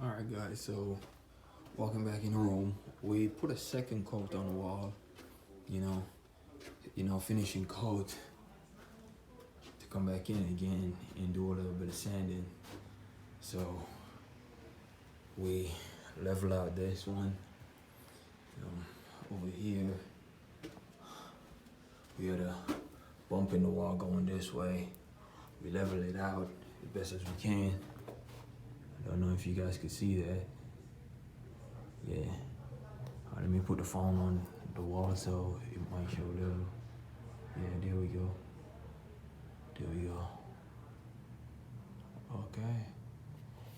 Alright guys, so walking back in the room, we put a second coat on the wall, you know, finishing coat to come back in again and do a little bit of sanding. So we level out this one. Over here, we had a bump in the wall going this way. We level it out as best as we can. I don't know if you guys could see that. Yeah. Let me put the phone on the wall so it might show a little. Yeah, there we go. There we go. Okay.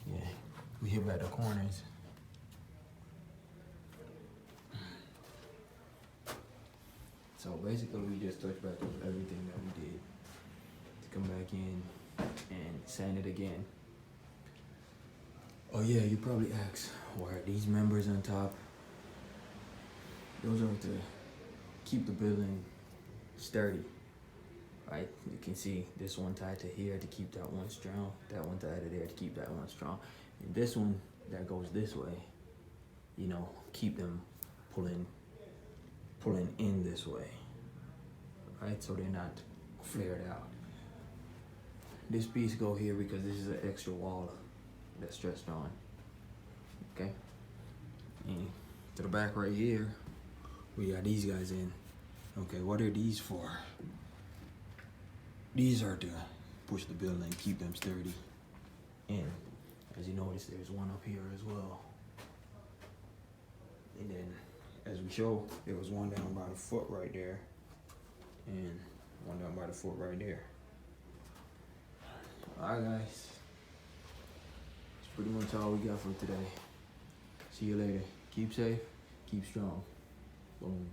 Yeah. We hit back the corners. So basically we just touched back up everything that we did to come back in and sand it again. Oh yeah, you probably asked, why are these members on top? Those are to keep the building sturdy, right? You can see this one tied to here to keep that one strong, that one tied to there to keep that one strong. And this one that goes this way, keep them pulling in this way, right? So they're not flared out. This piece go here because this is an extra wall that's stretched on, okay? And to the back right here, we got these guys in. Okay, what are these for? These are to push the building, keep them sturdy. And as you notice, there's one up here as well. And then, as we show, there was one down by the foot right there, and one down by the foot right there. Alright guys, that's pretty much all we got for today. See you later. Keep safe, keep strong. Boom.